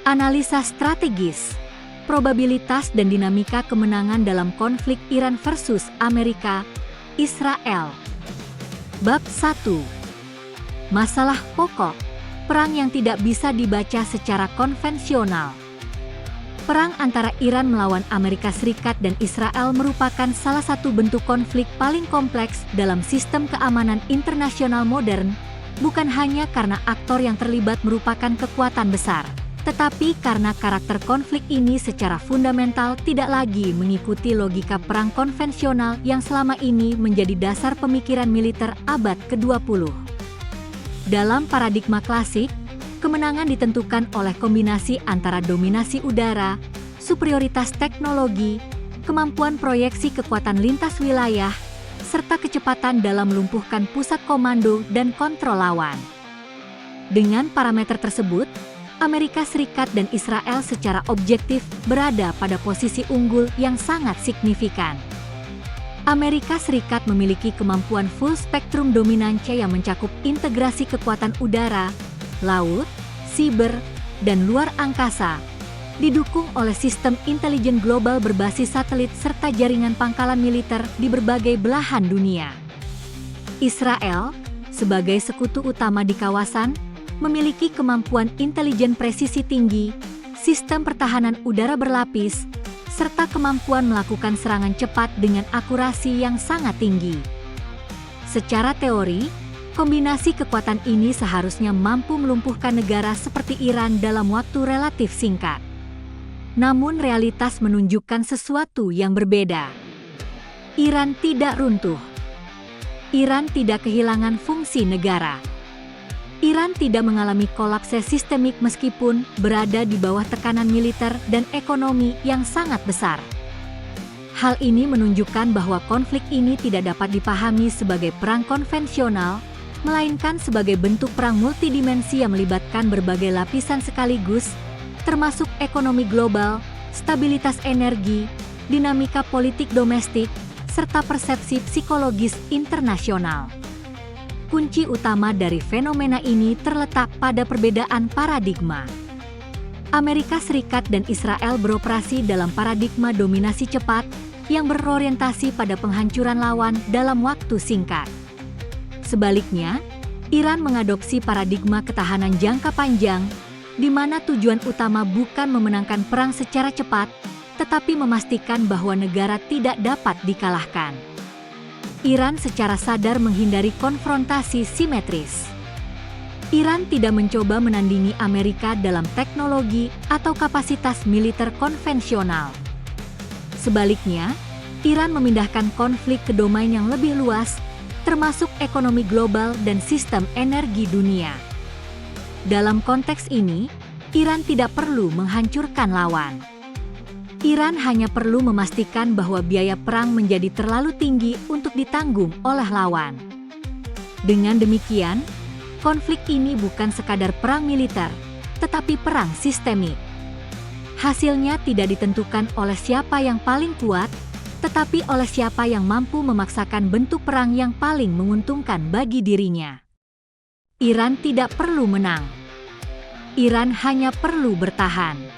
Analisa strategis, probabilitas dan dinamika kemenangan dalam konflik Iran versus Amerika, Israel. Bab 1. Masalah pokok, perang yang tidak bisa dibaca secara konvensional. Perang antara Iran melawan Amerika Serikat dan Israel merupakan salah satu bentuk konflik paling kompleks dalam sistem keamanan internasional modern, bukan hanya karena aktor yang terlibat merupakan kekuatan besar, tetapi karena karakter konflik ini secara fundamental tidak lagi mengikuti logika perang konvensional yang selama ini menjadi dasar pemikiran militer abad ke-20. Dalam paradigma klasik, kemenangan ditentukan oleh kombinasi antara dominasi udara, superioritas teknologi, kemampuan proyeksi kekuatan lintas wilayah, serta kecepatan dalam melumpuhkan pusat komando dan kontrol lawan. Dengan parameter tersebut, Amerika Serikat dan Israel secara objektif berada pada posisi unggul yang sangat signifikan. Amerika Serikat memiliki kemampuan full spektrum dominance yang mencakup integrasi kekuatan udara, laut, siber, dan luar angkasa, didukung oleh sistem intelijen global berbasis satelit serta jaringan pangkalan militer di berbagai belahan dunia. Israel, sebagai sekutu utama di kawasan, memiliki kemampuan intelijen presisi tinggi, sistem pertahanan udara berlapis, serta kemampuan melakukan serangan cepat dengan akurasi yang sangat tinggi. Secara teori, kombinasi kekuatan ini seharusnya mampu melumpuhkan negara seperti Iran dalam waktu relatif singkat. Namun realitas menunjukkan sesuatu yang berbeda. Iran tidak runtuh. Iran tidak kehilangan fungsi negara. Iran tidak mengalami kolapse sistemik meskipun berada di bawah tekanan militer dan ekonomi yang sangat besar. Hal ini menunjukkan bahwa konflik ini tidak dapat dipahami sebagai perang konvensional, melainkan sebagai bentuk perang multidimensi yang melibatkan berbagai lapisan sekaligus, termasuk ekonomi global, stabilitas energi, dinamika politik domestik, serta persepsi psikologis internasional. Kunci utama dari fenomena ini terletak pada perbedaan paradigma. Amerika Serikat dan Israel beroperasi dalam paradigma dominasi cepat yang berorientasi pada penghancuran lawan dalam waktu singkat. Sebaliknya, Iran mengadopsi paradigma ketahanan jangka panjang, di mana tujuan utama bukan memenangkan perang secara cepat, tetapi memastikan bahwa negara tidak dapat dikalahkan. Iran secara sadar menghindari konfrontasi simetris. Iran tidak mencoba menandingi Amerika dalam teknologi atau kapasitas militer konvensional. Sebaliknya, Iran memindahkan konflik ke domain yang lebih luas, termasuk ekonomi global dan sistem energi dunia. Dalam konteks ini, Iran tidak perlu menghancurkan lawan. Iran hanya perlu memastikan bahwa biaya perang menjadi terlalu tinggi untuk ditanggung oleh lawan. Dengan demikian, konflik ini bukan sekadar perang militer, tetapi perang sistemik. Hasilnya tidak ditentukan oleh siapa yang paling kuat, tetapi oleh siapa yang mampu memaksakan bentuk perang yang paling menguntungkan bagi dirinya. Iran tidak perlu menang. Iran hanya perlu bertahan.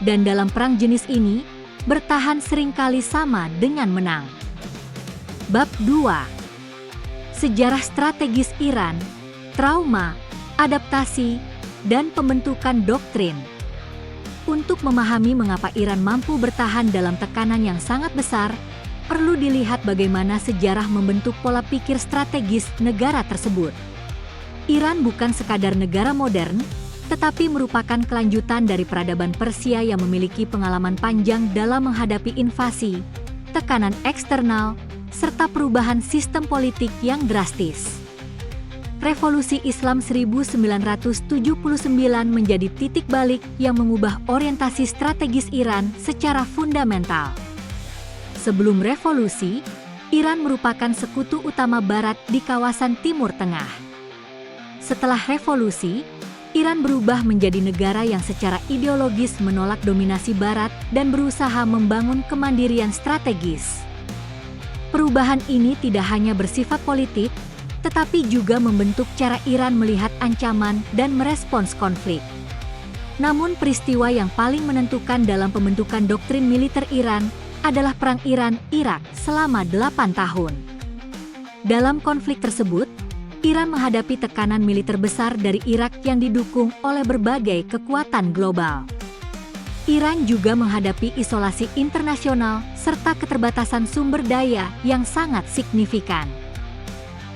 Dan dalam perang jenis ini, bertahan seringkali sama dengan menang. Bab 2. Sejarah strategis Iran, trauma, adaptasi, dan pembentukan doktrin. Untuk memahami mengapa Iran mampu bertahan dalam tekanan yang sangat besar, perlu dilihat bagaimana sejarah membentuk pola pikir strategis negara tersebut. Iran bukan sekadar negara modern, tetapi merupakan kelanjutan dari peradaban Persia yang memiliki pengalaman panjang dalam menghadapi invasi, tekanan eksternal, serta perubahan sistem politik yang drastis. Revolusi Islam 1979 menjadi titik balik yang mengubah orientasi strategis Iran secara fundamental. Sebelum revolusi, Iran merupakan sekutu utama Barat di kawasan Timur Tengah. Setelah revolusi, Iran berubah menjadi negara yang secara ideologis menolak dominasi Barat dan berusaha membangun kemandirian strategis. Perubahan ini tidak hanya bersifat politik, tetapi juga membentuk cara Iran melihat ancaman dan merespons konflik. Namun peristiwa yang paling menentukan dalam pembentukan doktrin militer Iran adalah Perang Iran-Irak selama 8 tahun. Dalam konflik tersebut, Iran menghadapi tekanan militer besar dari Irak yang didukung oleh berbagai kekuatan global. Iran juga menghadapi isolasi internasional serta keterbatasan sumber daya yang sangat signifikan.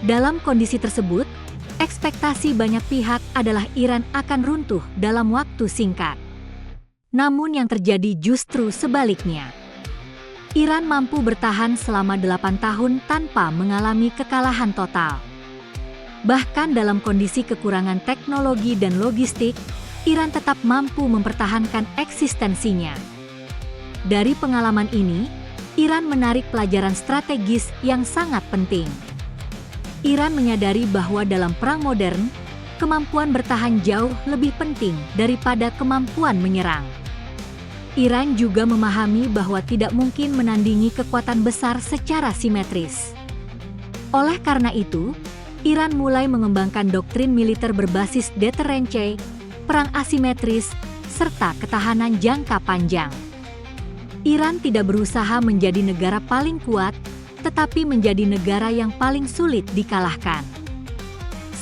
Dalam kondisi tersebut, ekspektasi banyak pihak adalah Iran akan runtuh dalam waktu singkat. Namun yang terjadi justru sebaliknya. Iran mampu bertahan selama 8 tahun tanpa mengalami kekalahan total. Bahkan dalam kondisi kekurangan teknologi dan logistik, Iran tetap mampu mempertahankan eksistensinya. Dari pengalaman ini, Iran menarik pelajaran strategis yang sangat penting. Iran menyadari bahwa dalam perang modern, kemampuan bertahan jauh lebih penting daripada kemampuan menyerang. Iran juga memahami bahwa tidak mungkin menandingi kekuatan besar secara simetris. Oleh karena itu, Iran mulai mengembangkan doktrin militer berbasis deterrence, perang asimetris, serta ketahanan jangka panjang. Iran tidak berusaha menjadi negara paling kuat, tetapi menjadi negara yang paling sulit dikalahkan.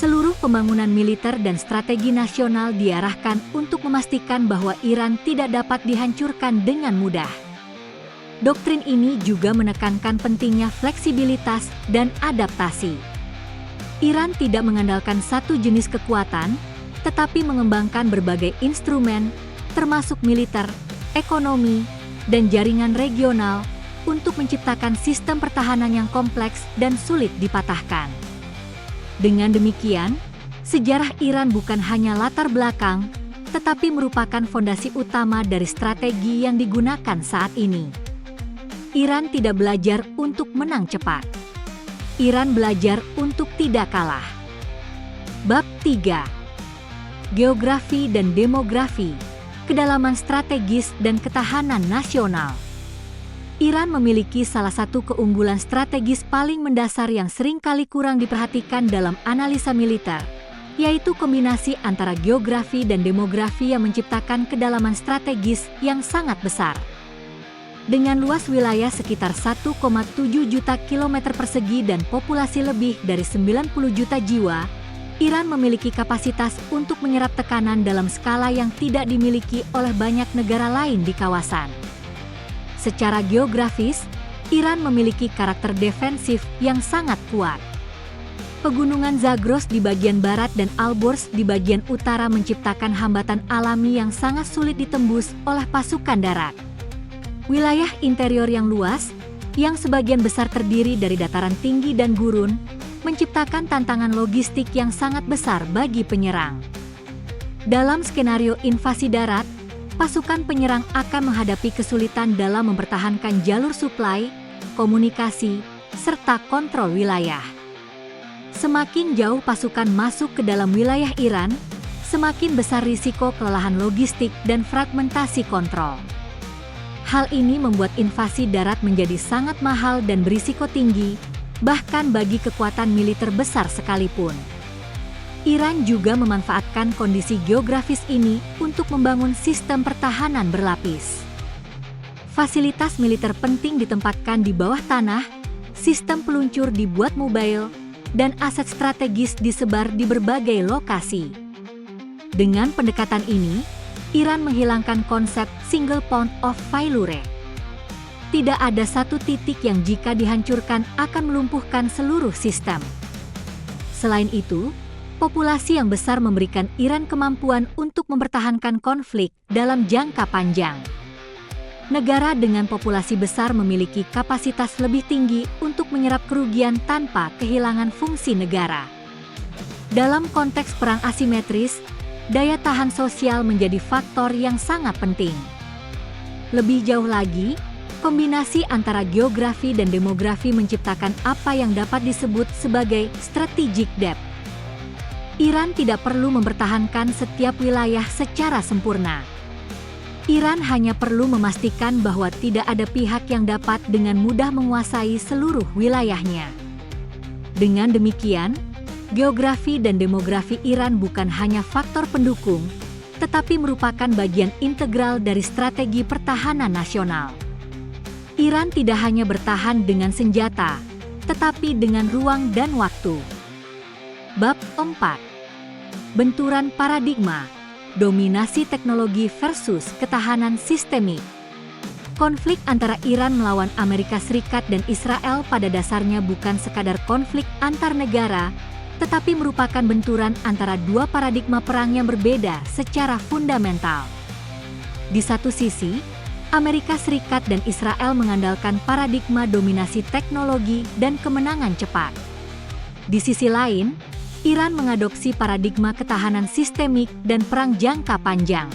Seluruh pembangunan militer dan strategi nasional diarahkan untuk memastikan bahwa Iran tidak dapat dihancurkan dengan mudah. Doktrin ini juga menekankan pentingnya fleksibilitas dan adaptasi. Iran tidak mengandalkan satu jenis kekuatan, tetapi mengembangkan berbagai instrumen, termasuk militer, ekonomi, dan jaringan regional, untuk menciptakan sistem pertahanan yang kompleks dan sulit dipatahkan. Dengan demikian, sejarah Iran bukan hanya latar belakang, tetapi merupakan fondasi utama dari strategi yang digunakan saat ini. Iran tidak belajar untuk menang cepat. Iran belajar untuk tidak kalah. Bab 3. Geografi dan demografi, kedalaman strategis dan ketahanan nasional. Iran memiliki salah satu keunggulan strategis paling mendasar yang seringkali kurang diperhatikan dalam analisa militer, yaitu kombinasi antara geografi dan demografi yang menciptakan kedalaman strategis yang sangat besar. Dengan luas wilayah sekitar 1,7 juta kilometer persegi dan populasi lebih dari 90 juta jiwa, Iran memiliki kapasitas untuk menyerap tekanan dalam skala yang tidak dimiliki oleh banyak negara lain di kawasan. Secara geografis, Iran memiliki karakter defensif yang sangat kuat. Pegunungan Zagros di bagian barat dan Alborz di bagian utara menciptakan hambatan alami yang sangat sulit ditembus oleh pasukan darat. Wilayah interior yang luas, yang sebagian besar terdiri dari dataran tinggi dan gurun, menciptakan tantangan logistik yang sangat besar bagi penyerang. Dalam skenario invasi darat, pasukan penyerang akan menghadapi kesulitan dalam mempertahankan jalur suplai, komunikasi, serta kontrol wilayah. Semakin jauh pasukan masuk ke dalam wilayah Iran, semakin besar risiko kelelahan logistik dan fragmentasi kontrol. Hal ini membuat invasi darat menjadi sangat mahal dan berisiko tinggi, bahkan bagi kekuatan militer besar sekalipun. Iran juga memanfaatkan kondisi geografis ini untuk membangun sistem pertahanan berlapis. Fasilitas militer penting ditempatkan di bawah tanah, sistem peluncur dibuat mobile, dan aset strategis disebar di berbagai lokasi. Dengan pendekatan ini, Iran menghilangkan konsep single point of failure. Tidak ada satu titik yang jika dihancurkan akan melumpuhkan seluruh sistem. Selain itu, populasi yang besar memberikan Iran kemampuan untuk mempertahankan konflik dalam jangka panjang. Negara dengan populasi besar memiliki kapasitas lebih tinggi untuk menyerap kerugian tanpa kehilangan fungsi negara. Dalam konteks perang asimetris, daya tahan sosial menjadi faktor yang sangat penting. Lebih jauh lagi, kombinasi antara geografi dan demografi menciptakan apa yang dapat disebut sebagai strategic depth. Iran tidak perlu mempertahankan setiap wilayah secara sempurna. Iran hanya perlu memastikan bahwa tidak ada pihak yang dapat dengan mudah menguasai seluruh wilayahnya. Dengan demikian, geografi dan demografi Iran bukan hanya faktor pendukung, tetapi merupakan bagian integral dari strategi pertahanan nasional. Iran tidak hanya bertahan dengan senjata, tetapi dengan ruang dan waktu. Bab 4. Benturan paradigma, dominasi teknologi versus ketahanan sistemik. Konflik antara Iran melawan Amerika Serikat dan Israel pada dasarnya bukan sekadar konflik antar negara, tetapi merupakan benturan antara dua paradigma perang yang berbeda secara fundamental. Di satu sisi, Amerika Serikat dan Israel mengandalkan paradigma dominasi teknologi dan kemenangan cepat. Di sisi lain, Iran mengadopsi paradigma ketahanan sistemik dan perang jangka panjang.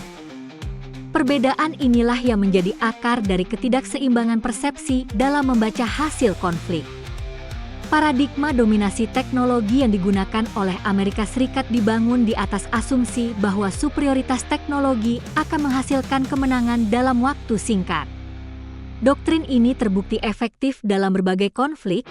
Perbedaan inilah yang menjadi akar dari ketidakseimbangan persepsi dalam membaca hasil konflik. Paradigma dominasi teknologi yang digunakan oleh Amerika Serikat dibangun di atas asumsi bahwa superioritas teknologi akan menghasilkan kemenangan dalam waktu singkat. Doktrin ini terbukti efektif dalam berbagai konflik,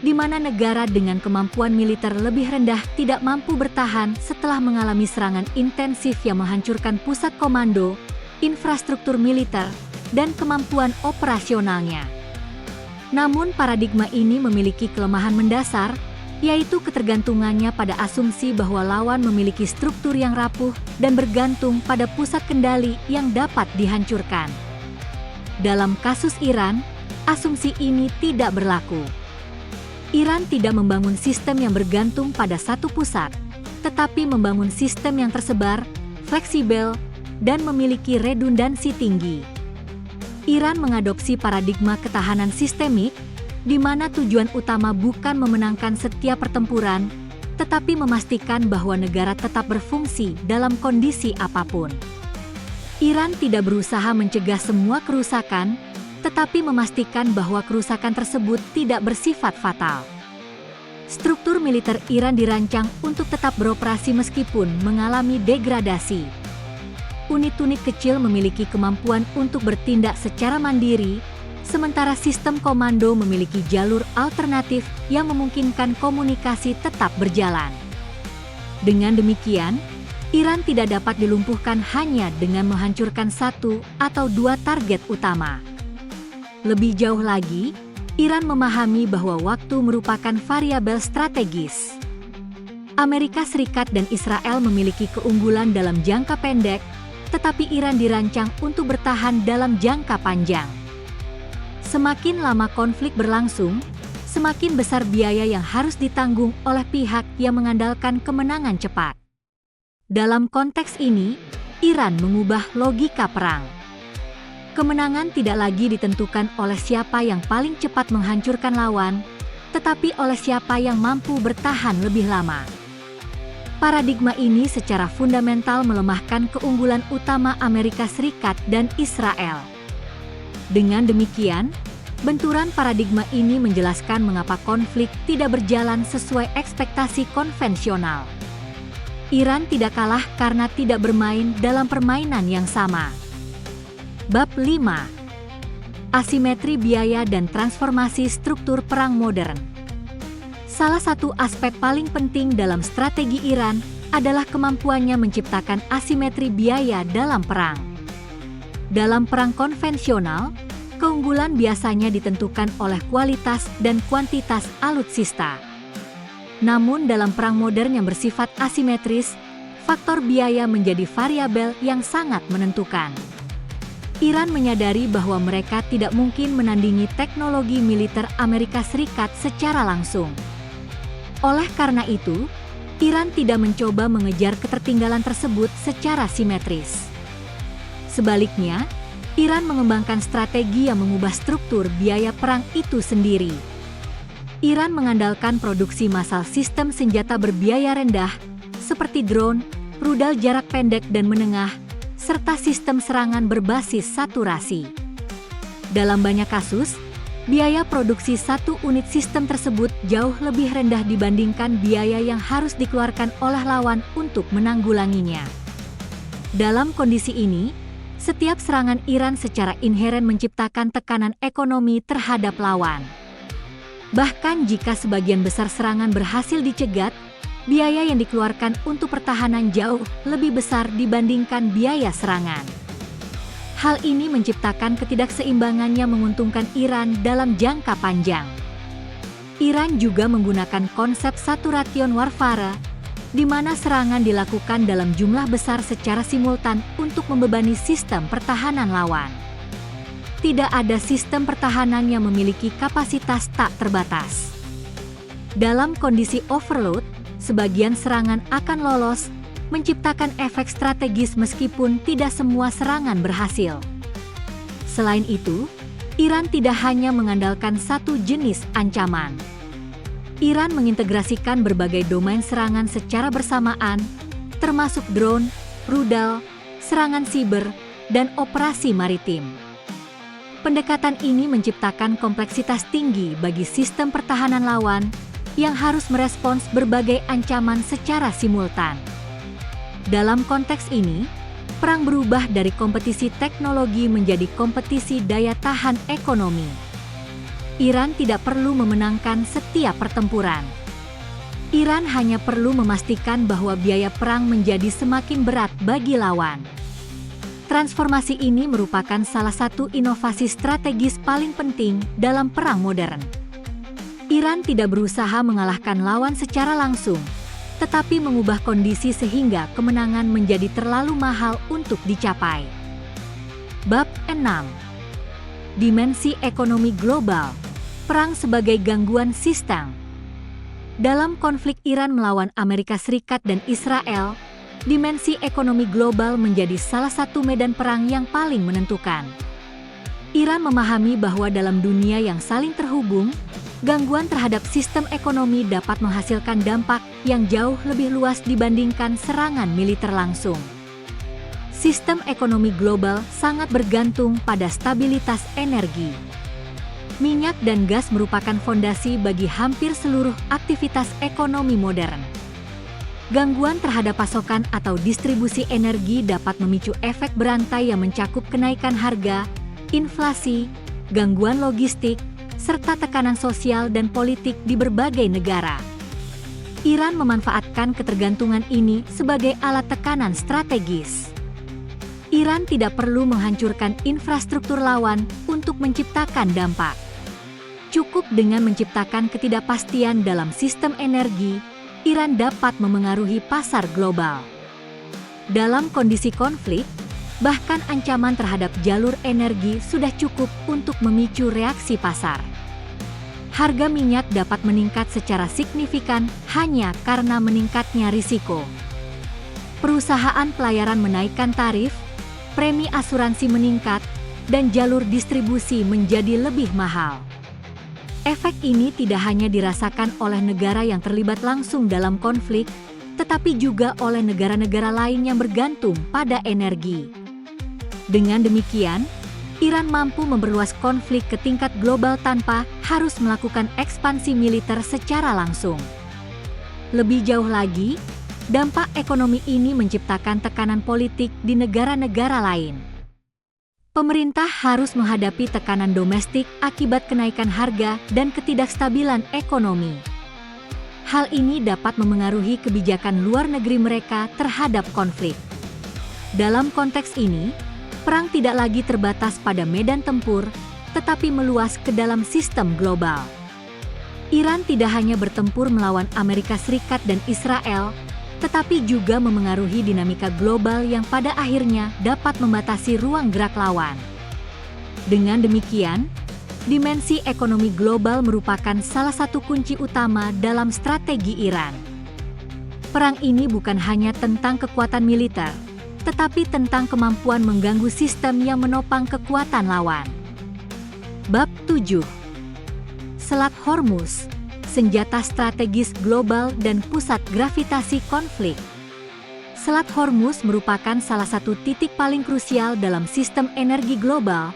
di mana negara dengan kemampuan militer lebih rendah tidak mampu bertahan setelah mengalami serangan intensif yang menghancurkan pusat komando, infrastruktur militer, dan kemampuan operasionalnya. Namun paradigma ini memiliki kelemahan mendasar, yaitu ketergantungannya pada asumsi bahwa lawan memiliki struktur yang rapuh dan bergantung pada pusat kendali yang dapat dihancurkan. Dalam kasus Iran, asumsi ini tidak berlaku. Iran tidak membangun sistem yang bergantung pada satu pusat, tetapi membangun sistem yang tersebar, fleksibel, dan memiliki redundansi tinggi. Iran mengadopsi paradigma ketahanan sistemik, di mana tujuan utama bukan memenangkan setiap pertempuran, tetapi memastikan bahwa negara tetap berfungsi dalam kondisi apapun. Iran tidak berusaha mencegah semua kerusakan, tetapi memastikan bahwa kerusakan tersebut tidak bersifat fatal. Struktur militer Iran dirancang untuk tetap beroperasi meskipun mengalami degradasi. Unit-unit kecil memiliki kemampuan untuk bertindak secara mandiri, sementara sistem komando memiliki jalur alternatif yang memungkinkan komunikasi tetap berjalan. Dengan demikian, Iran tidak dapat dilumpuhkan hanya dengan menghancurkan satu atau dua target utama. Lebih jauh lagi, Iran memahami bahwa waktu merupakan variabel strategis. Amerika Serikat dan Israel memiliki keunggulan dalam jangka pendek, tetapi Iran dirancang untuk bertahan dalam jangka panjang. Semakin lama konflik berlangsung, semakin besar biaya yang harus ditanggung oleh pihak yang mengandalkan kemenangan cepat. Dalam konteks ini, Iran mengubah logika perang. Kemenangan tidak lagi ditentukan oleh siapa yang paling cepat menghancurkan lawan, tetapi oleh siapa yang mampu bertahan lebih lama. Paradigma ini secara fundamental melemahkan keunggulan utama Amerika Serikat dan Israel. Dengan demikian, benturan paradigma ini menjelaskan mengapa konflik tidak berjalan sesuai ekspektasi konvensional. Iran tidak kalah karena tidak bermain dalam permainan yang sama. Bab 5. Asimetri biaya dan transformasi struktur perang modern. Salah satu aspek paling penting dalam strategi Iran adalah kemampuannya menciptakan asimetri biaya dalam perang. Dalam perang konvensional, keunggulan biasanya ditentukan oleh kualitas dan kuantitas alutsista. Namun dalam perang modern yang bersifat asimetris, faktor biaya menjadi variabel yang sangat menentukan. Iran menyadari bahwa mereka tidak mungkin menandingi teknologi militer Amerika Serikat secara langsung. Oleh karena itu, Iran tidak mencoba mengejar ketertinggalan tersebut secara simetris. Sebaliknya, Iran mengembangkan strategi yang mengubah struktur biaya perang itu sendiri. Iran mengandalkan produksi massal sistem senjata berbiaya rendah, seperti drone, rudal jarak pendek dan menengah, serta sistem serangan berbasis saturasi. Dalam banyak kasus, biaya produksi satu unit sistem tersebut jauh lebih rendah dibandingkan biaya yang harus dikeluarkan oleh lawan untuk menanggulanginya. Dalam kondisi ini, setiap serangan Iran secara inheren menciptakan tekanan ekonomi terhadap lawan. Bahkan jika sebagian besar serangan berhasil dicegat, biaya yang dikeluarkan untuk pertahanan jauh lebih besar dibandingkan biaya serangan. Hal ini menciptakan ketidakseimbangan yang menguntungkan Iran dalam jangka panjang. Iran juga menggunakan konsep saturation warfare, di mana serangan dilakukan dalam jumlah besar secara simultan untuk membebani sistem pertahanan lawan. Tidak ada sistem pertahanan yang memiliki kapasitas tak terbatas. Dalam kondisi overload, sebagian serangan akan lolos, menciptakan efek strategis meskipun tidak semua serangan berhasil. Selain itu, Iran tidak hanya mengandalkan satu jenis ancaman. Iran mengintegrasikan berbagai domain serangan secara bersamaan, termasuk drone, rudal, serangan siber, dan operasi maritim. Pendekatan ini menciptakan kompleksitas tinggi bagi sistem pertahanan lawan yang harus merespons berbagai ancaman secara simultan. Dalam konteks ini, perang berubah dari kompetisi teknologi menjadi kompetisi daya tahan ekonomi. Iran tidak perlu memenangkan setiap pertempuran. Iran hanya perlu memastikan bahwa biaya perang menjadi semakin berat bagi lawan. Transformasi ini merupakan salah satu inovasi strategis paling penting dalam perang modern. Iran tidak berusaha mengalahkan lawan secara langsung, tetapi mengubah kondisi sehingga kemenangan menjadi terlalu mahal untuk dicapai. Bab 6. Dimensi ekonomi global. Perang sebagai gangguan sistem. Dalam konflik Iran melawan Amerika Serikat dan Israel, dimensi ekonomi global menjadi salah satu medan perang yang paling menentukan. Iran memahami bahwa dalam dunia yang saling terhubung, gangguan terhadap sistem ekonomi dapat menghasilkan dampak yang jauh lebih luas dibandingkan serangan militer langsung. Sistem ekonomi global sangat bergantung pada stabilitas energi. Minyak dan gas merupakan fondasi bagi hampir seluruh aktivitas ekonomi modern. Gangguan terhadap pasokan atau distribusi energi dapat memicu efek berantai yang mencakup kenaikan harga, inflasi, gangguan logistik, serta tekanan sosial dan politik di berbagai negara. Iran memanfaatkan ketergantungan ini sebagai alat tekanan strategis. Iran tidak perlu menghancurkan infrastruktur lawan untuk menciptakan dampak. Cukup dengan menciptakan ketidakpastian dalam sistem energi, Iran dapat memengaruhi pasar global. Dalam kondisi konflik, bahkan ancaman terhadap jalur energi sudah cukup untuk memicu reaksi pasar. Harga minyak dapat meningkat secara signifikan hanya karena meningkatnya risiko. Perusahaan pelayaran menaikkan tarif, premi asuransi meningkat, dan jalur distribusi menjadi lebih mahal. Efek ini tidak hanya dirasakan oleh negara yang terlibat langsung dalam konflik, tetapi juga oleh negara-negara lain yang bergantung pada energi. Dengan demikian, Iran mampu memperluas konflik ke tingkat global tanpa harus melakukan ekspansi militer secara langsung. Lebih jauh lagi, dampak ekonomi ini menciptakan tekanan politik di negara-negara lain. Pemerintah harus menghadapi tekanan domestik akibat kenaikan harga dan ketidakstabilan ekonomi. Hal ini dapat memengaruhi kebijakan luar negeri mereka terhadap konflik. Dalam konteks ini, perang tidak lagi terbatas pada medan tempur, tetapi meluas ke dalam sistem global. Iran tidak hanya bertempur melawan Amerika Serikat dan Israel, tetapi juga memengaruhi dinamika global yang pada akhirnya dapat membatasi ruang gerak lawan. Dengan demikian, dimensi ekonomi global merupakan salah satu kunci utama dalam strategi Iran. Perang ini bukan hanya tentang kekuatan militer, tetapi tentang kemampuan mengganggu sistem yang menopang kekuatan lawan. Bab 7. Selat Hormuz, senjata strategis global dan pusat gravitasi konflik. Selat Hormuz merupakan salah satu titik paling krusial dalam sistem energi global,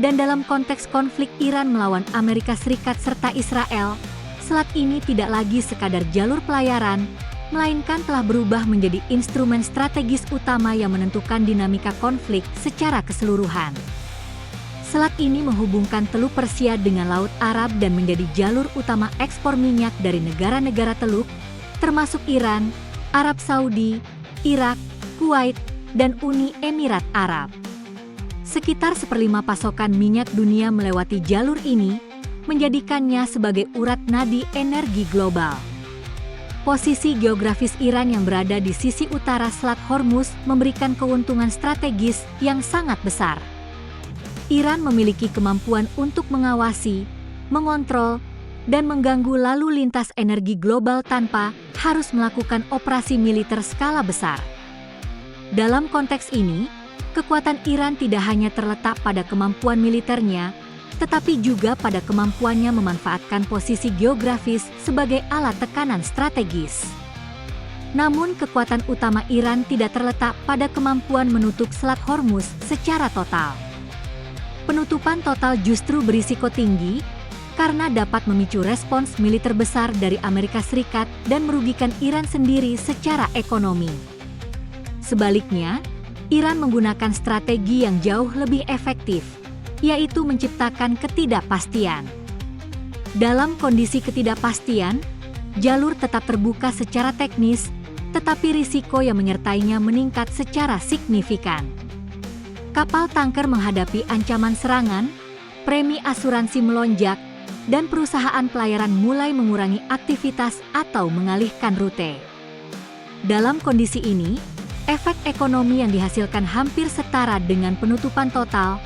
dan dalam konteks konflik Iran melawan Amerika Serikat serta Israel, selat ini tidak lagi sekadar jalur pelayaran, melainkan telah berubah menjadi instrumen strategis utama yang menentukan dinamika konflik secara keseluruhan. Selat ini menghubungkan Teluk Persia dengan Laut Arab dan menjadi jalur utama ekspor minyak dari negara-negara Teluk, termasuk Iran, Arab Saudi, Irak, Kuwait, dan Uni Emirat Arab. Sekitar 1/5 pasokan minyak dunia melewati jalur ini, menjadikannya sebagai urat nadi energi global. Posisi geografis Iran yang berada di sisi utara Selat Hormuz memberikan keuntungan strategis yang sangat besar. Iran memiliki kemampuan untuk mengawasi, mengontrol, dan mengganggu lalu lintas energi global tanpa harus melakukan operasi militer skala besar. Dalam konteks ini, kekuatan Iran tidak hanya terletak pada kemampuan militernya, tetapi juga pada kemampuannya memanfaatkan posisi geografis sebagai alat tekanan strategis. Namun kekuatan utama Iran tidak terletak pada kemampuan menutup Selat Hormuz secara total. Penutupan total justru berisiko tinggi, karena dapat memicu respons militer besar dari Amerika Serikat dan merugikan Iran sendiri secara ekonomi. Sebaliknya, Iran menggunakan strategi yang jauh lebih efektif, yaitu menciptakan ketidakpastian. Dalam kondisi ketidakpastian, jalur tetap terbuka secara teknis, tetapi risiko yang menyertainya meningkat secara signifikan. Kapal tanker menghadapi ancaman serangan, premi asuransi melonjak, dan perusahaan pelayaran mulai mengurangi aktivitas atau mengalihkan rute. Dalam kondisi ini, efek ekonomi yang dihasilkan hampir setara dengan penutupan total,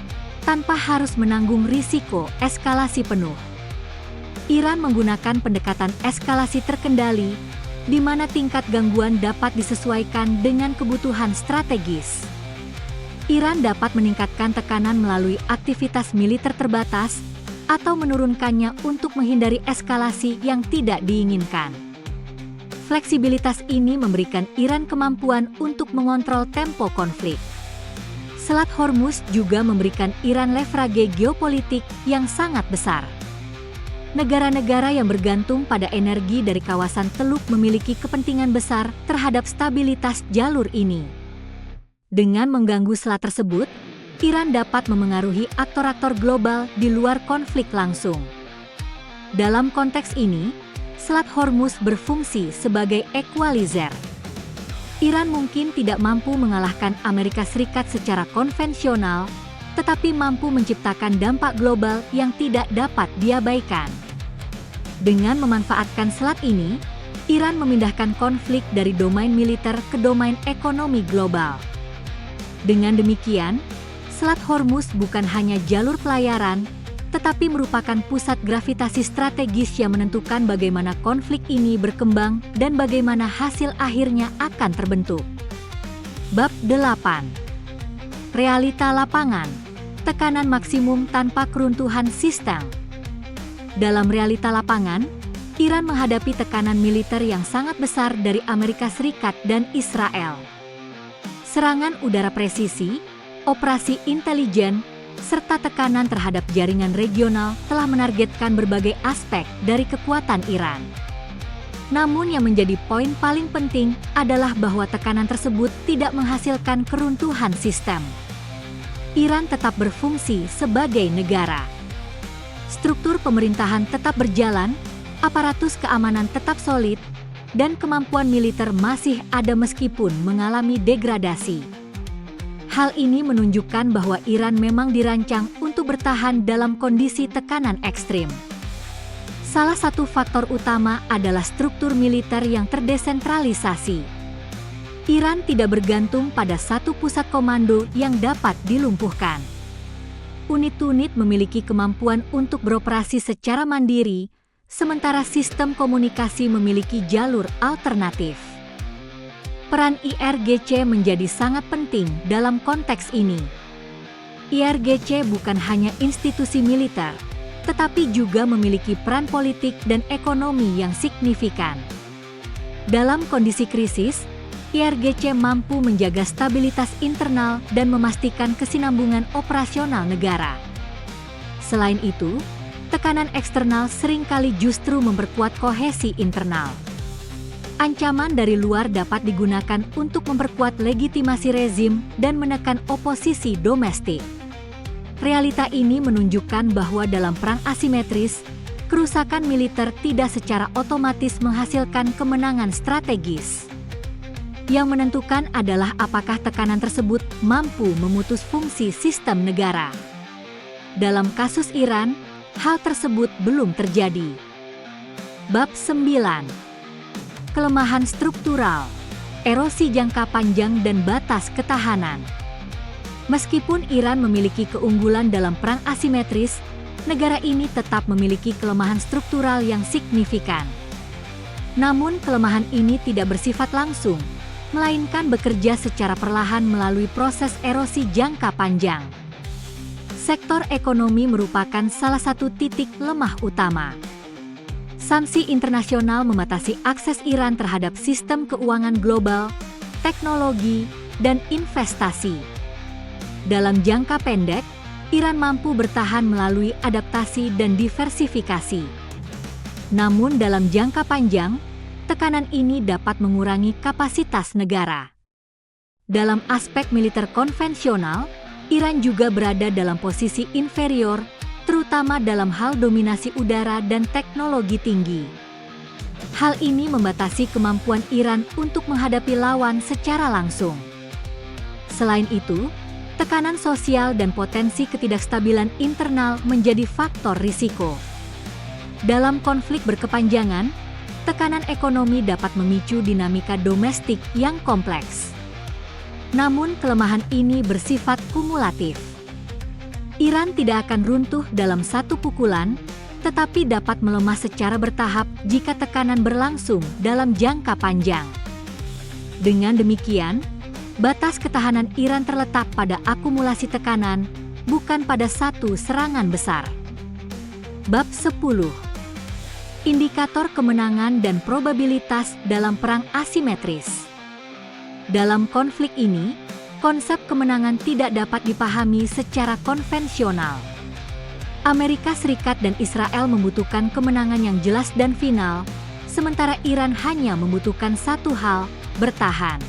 tanpa harus menanggung risiko eskalasi penuh. Iran menggunakan pendekatan eskalasi terkendali, di mana tingkat gangguan dapat disesuaikan dengan kebutuhan strategis. Iran dapat meningkatkan tekanan melalui aktivitas militer terbatas, atau menurunkannya untuk menghindari eskalasi yang tidak diinginkan. Fleksibilitas ini memberikan Iran kemampuan untuk mengontrol tempo konflik. Selat Hormuz juga memberikan Iran leverage geopolitik yang sangat besar. Negara-negara yang bergantung pada energi dari kawasan Teluk memiliki kepentingan besar terhadap stabilitas jalur ini. Dengan mengganggu selat tersebut, Iran dapat memengaruhi aktor-aktor global di luar konflik langsung. Dalam konteks ini, Selat Hormuz berfungsi sebagai equalizer. Iran mungkin tidak mampu mengalahkan Amerika Serikat secara konvensional, tetapi mampu menciptakan dampak global yang tidak dapat diabaikan. Dengan memanfaatkan selat ini, Iran memindahkan konflik dari domain militer ke domain ekonomi global. Dengan demikian, Selat Hormuz bukan hanya jalur pelayaran, tetapi merupakan pusat gravitasi strategis yang menentukan bagaimana konflik ini berkembang dan bagaimana hasil akhirnya akan terbentuk. Bab 8. Realita lapangan. Tekanan maksimum tanpa keruntuhan sistem. Dalam realita lapangan, Iran menghadapi tekanan militer yang sangat besar dari Amerika Serikat dan Israel. Serangan udara presisi, operasi intelijen, serta tekanan terhadap jaringan regional telah menargetkan berbagai aspek dari kekuatan Iran. Namun yang menjadi poin paling penting adalah bahwa tekanan tersebut tidak menghasilkan keruntuhan sistem. Iran tetap berfungsi sebagai negara. Struktur pemerintahan tetap berjalan, aparatus keamanan tetap solid, dan kemampuan militer masih ada meskipun mengalami degradasi. Hal ini menunjukkan bahwa Iran memang dirancang untuk bertahan dalam kondisi tekanan ekstrim. Salah satu faktor utama adalah struktur militer yang terdesentralisasi. Iran tidak bergantung pada satu pusat komando yang dapat dilumpuhkan. Unit-unit memiliki kemampuan untuk beroperasi secara mandiri, sementara sistem komunikasi memiliki jalur alternatif. Peran IRGC menjadi sangat penting dalam konteks ini. IRGC bukan hanya institusi militer, tetapi juga memiliki peran politik dan ekonomi yang signifikan. Dalam kondisi krisis, IRGC mampu menjaga stabilitas internal dan memastikan kesinambungan operasional negara. Selain itu, tekanan eksternal seringkali justru memperkuat kohesi internal. Ancaman dari luar dapat digunakan untuk memperkuat legitimasi rezim dan menekan oposisi domestik. Realita ini menunjukkan bahwa dalam perang asimetris, Kerusakan militer tidak secara otomatis menghasilkan kemenangan strategis. Yang menentukan adalah apakah tekanan tersebut mampu memutus fungsi sistem negara. Dalam kasus Iran, hal tersebut belum terjadi. Bab 9. Kelemahan struktural, erosi jangka panjang dan batas ketahanan. Meskipun Iran memiliki keunggulan dalam perang asimetris, negara ini tetap memiliki kelemahan struktural yang signifikan. Namun kelemahan ini tidak bersifat langsung, melainkan bekerja secara perlahan melalui proses erosi jangka panjang. Sektor ekonomi merupakan salah satu titik lemah utama. Sanksi internasional membatasi akses Iran terhadap sistem keuangan global, teknologi, dan investasi. Dalam jangka pendek, Iran mampu bertahan melalui adaptasi dan diversifikasi. Namun dalam jangka panjang, tekanan ini dapat mengurangi kapasitas negara. Dalam aspek militer konvensional, Iran juga berada dalam posisi inferior, terutama dalam hal dominasi udara dan teknologi tinggi. Hal ini membatasi kemampuan Iran untuk menghadapi lawan secara langsung. Selain itu, tekanan sosial dan potensi ketidakstabilan internal menjadi faktor risiko. Dalam konflik berkepanjangan, tekanan ekonomi dapat memicu dinamika domestik yang kompleks. Namun kelemahan ini bersifat kumulatif. Iran tidak akan runtuh dalam satu pukulan, tetapi dapat melemah secara bertahap jika tekanan berlangsung dalam jangka panjang. Dengan demikian, batas ketahanan Iran terletak pada akumulasi tekanan, bukan pada satu serangan besar. Bab 10. Indikator kemenangan dan probabilitas dalam perang asimetris. Dalam konflik ini, konsep kemenangan tidak dapat dipahami secara konvensional. Amerika Serikat dan Israel membutuhkan kemenangan yang jelas dan final, sementara Iran hanya membutuhkan satu hal, bertahan.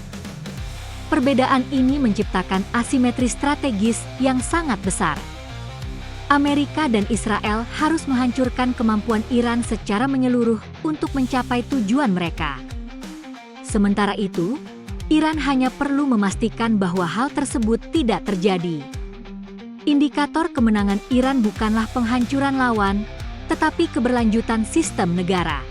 Perbedaan ini menciptakan asimetri strategis yang sangat besar. Amerika dan Israel harus menghancurkan kemampuan Iran secara menyeluruh untuk mencapai tujuan mereka. Sementara itu, Iran hanya perlu memastikan bahwa hal tersebut tidak terjadi. Indikator kemenangan Iran bukanlah penghancuran lawan, tetapi keberlanjutan sistem negara.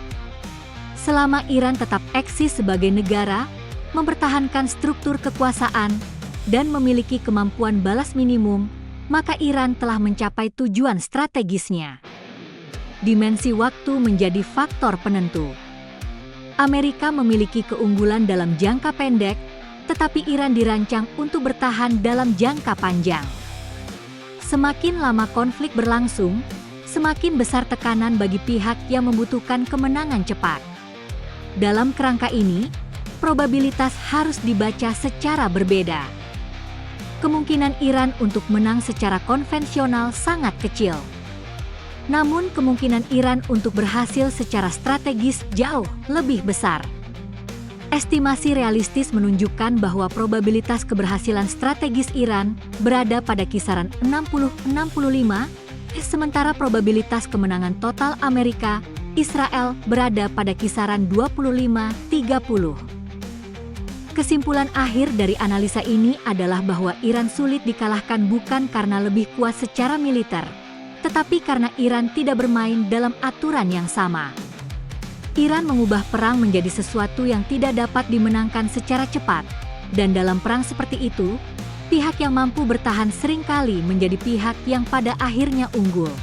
Selama Iran tetap eksis sebagai negara, mempertahankan struktur kekuasaan, dan memiliki kemampuan balas minimum, maka Iran telah mencapai tujuan strategisnya. Dimensi waktu menjadi faktor penentu. Amerika memiliki keunggulan dalam jangka pendek, tetapi Iran dirancang untuk bertahan dalam jangka panjang. Semakin lama konflik berlangsung, semakin besar tekanan bagi pihak yang membutuhkan kemenangan cepat. Dalam kerangka ini, probabilitas harus dibaca secara berbeda. Kemungkinan Iran untuk menang secara konvensional sangat kecil. Namun kemungkinan Iran untuk berhasil secara strategis jauh lebih besar. Estimasi realistis menunjukkan bahwa probabilitas keberhasilan strategis Iran berada pada kisaran 60-65, sementara probabilitas kemenangan total Amerika, Israel berada pada kisaran 25-30. Kesimpulan akhir dari analisa ini adalah bahwa Iran sulit dikalahkan bukan karena lebih kuat secara militer, tetapi karena Iran tidak bermain dalam aturan yang sama. Iran mengubah perang menjadi sesuatu yang tidak dapat dimenangkan secara cepat, dan dalam perang seperti itu, pihak yang mampu bertahan seringkali menjadi pihak yang pada akhirnya unggul.